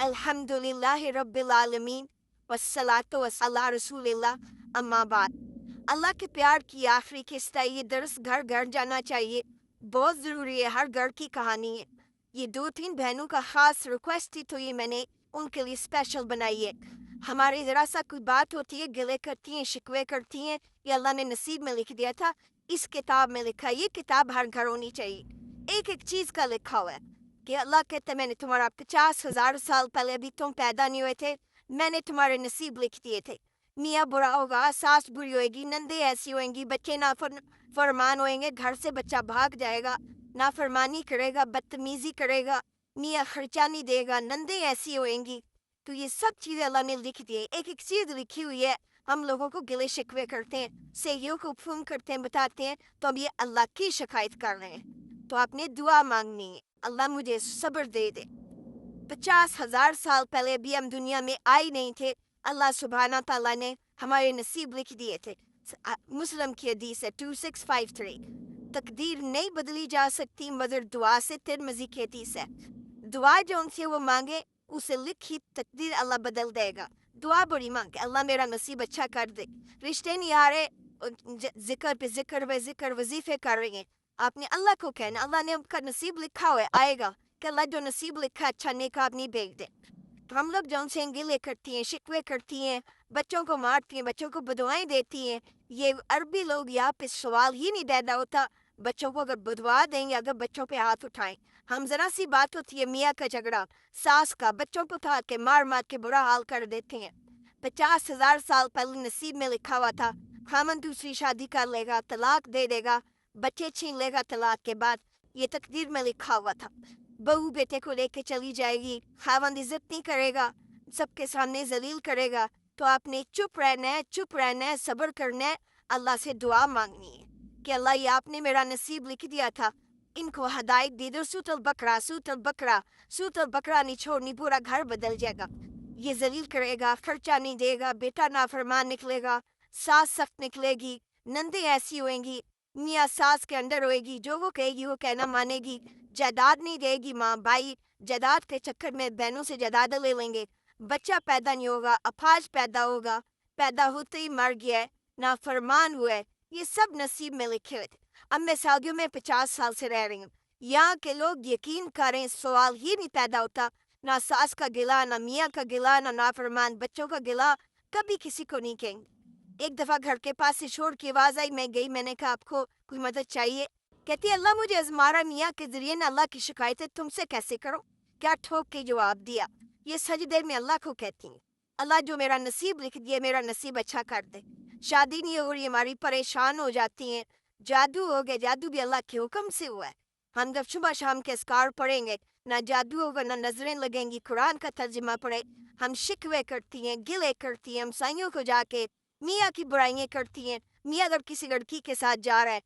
الحمدللہ رب العالمین والصلاة والسلام علی رسول اللہ اما بعد۔ اللہ کے پیار کی آخری قسط ہے، یہ درس گھر گھر جانا چاہیے، بہت ضروری ہے، ہر گھر کی کہانی ہے۔ یہ 2-3 بہنوں کا خاص ریکویسٹ تھی تو یہ میں نے ان کے لیے اسپیشل بنائی ہے۔ ہماری ذرا سا کوئی بات ہوتی ہے، گلے کرتی ہیں، شکوے کرتی ہیں، یہ اللہ نے نصیب میں لکھ دیا تھا، اس کتاب میں لکھا ہے، یہ کتاب ہر گھر ہونی چاہیے۔ ایک ایک چیز کا لکھا ہوا ہے کہ اللہ کہتا ہے میں نے تمہارا 50,000 سال پہلے ابھی تم پیدا نہیں ہوئے تھے، میں نے تمہارے نصیب لکھ دیے تھے۔ میاں برا ہوگا، ساس بری ہوئے گی، نندے ایسی ہوئیں گی، بچے فرمان ہوئیں گے، گھر سے بچہ بھاگ جائے گا، نافرمانی کرے گا، بدتمیزی کرے گا، میاں خرچہ نہیں دے گا، نندے ایسی ہوئیں گی۔ تو یہ سب چیزیں اللہ نے لکھ دی ہے، ایک ایک چیز لکھی ہوئی ہے۔ ہم لوگوں کو گلے شکوے کرتے ہیں، سیوں کو فون کرتے ہیں، بتاتے ہیں تو ہم یہ اللہ کی شکایت کر رہے ہیں۔ تو آپ نے دعا مانگنی ہے، اللہ مجھے صبر دے دے۔ 50,000 سال پہلے بھی ہم دنیا میں آئے نہیں تھے، اللہ سبحانہ تعالیٰ نے ہمارے نصیب لکھ دیے تھے۔ مسلم کی حدیث ہے 2653، تقدیر نہیں بدلی جا سکتی مگر دعا سے۔ ترمذی کی حدیث ہے، دعا جو ان سے وہ مانگے اسے لکھی تقدیر اللہ بدل دے گا۔ دعا بڑی مانگ، اللہ میرا نصیب اچھا کر دے۔ رشتے نہیں آ رہے، ذکر پہ ذکر پہ ذکر، وظیفے کر رہے ہیں، آپ نے اللہ کو کہنا، اللہ نے کا نصیب لکھا ہوا ہے، آئے گا کہ اللہ جو نصیب لکھا اچھا نیک آدمی بھیج دے۔ تو ہم لوگ جو ان سے گلے کرتی ہیں، شکوے کرتی ہیں، بچوں کو مارتی ہیں، بچوں کو بدوائیں دیتی ہیں، یہ عربی لوگ یہاں پہ سوال ہی نہیں پیدا ہوتا بچوں کو اگر بدوا دیں یا اگر بچوں پہ ہاتھ اٹھائیں۔ ہم ذرا سی بات ہوتی ہے، میاں کا جھگڑا، ساس کا، بچوں کو اٹھا کے مار مار کے برا حال کر دیتے ہیں۔ 50,000 سال پہلے نصیب میں لکھا ہوا تھا، خامن دوسری شادی کر لے گا، طلاق دے دے گا، بچے چھین لے گا طلاق کے بعد، یہ تقدیر میں لکھا ہوا تھا۔ بہو بیٹے کو لے کے چلی جائے گی، خاوند عزت نہیں کرے گا، سب کے سامنے ذلیل کرے گا، تو آپ نے چپ رہنا ہے، صبر کرنا ہے، اللہ سے دعا مانگنی ہے کہ اللہ یہ آپ نے میرا نصیب لکھ دیا تھا، ان کو ہدایت دے دو۔ سوت البقرہ نہیں چھوڑنی، پورا گھر بدل جائے گا، یہ ذلیل کرے گا، خرچہ نہیں دے گا، بیٹا نافرمان نکلے گا، ساس سخت نکلے گی، نندے ایسی ہوئیں گی، میاں ساس کے اندر ہوئے گی، جو وہ کہے گی وہ کہنا مانے گی، جائیداد نہیں دے گی ماں، بھائی جائیداد کے چکر میں بہنوں سے جائیداد لے لیں گے، بچہ پیدا نہیں ہوگا، اپاہج پیدا ہوگا، پیدا ہوتے ہی مر گیا ہے، نافرمان ہوا ہے، یہ سب نصیب میں لکھے ہوئے تھے۔ اب میں سعودیوں میں 50 سال سے رہ رہی ہوں، یہاں کے لوگ یقین کریں سوال ہی نہیں پیدا ہوتا، نہ ساس کا گلا، نہ میاں کا گلا، نہ نافرمان بچوں کا گلا، کبھی کسی کو نہیں کہیں گے۔ ایک دفعہ گھر کے پاس سے شور کی آواز آئی، میں گئی، میں نے کہا آپ کو کوئی مدد چاہیے؟ کہتی اللہ مجھے ازمارا میاں کے ذریعے نہ اللہ کی شکایت ہے، تم سے کیسے کرو؟ کیا ٹھوک کے جواب دیا؟ یہ سجدے میں اللہ کو کہتی ہیں، اللہ جو میرا نصیب لکھ دیے، میرا نصیب اچھا کر دے۔ شادی نہیں ہو رہی ہماری، پریشان ہو جاتی ہیں، جادو ہو گیا، جادو بھی اللہ کے حکم سے ہوا ہے۔ ہم جب صبح شام کے اذکار پڑھیں گے، نہ جادو ہوگا، نہ نظریں لگیں گی، قرآن کا ترجمہ پڑھے، ہم شکوے کرتی ہیں، گلے کرتی ہیں، ہمسائیوں کو جا کے میاں کی برائیاں کرتی ہیں۔ میاں اگر کسی لڑکی کے ساتھ جا رہا ہے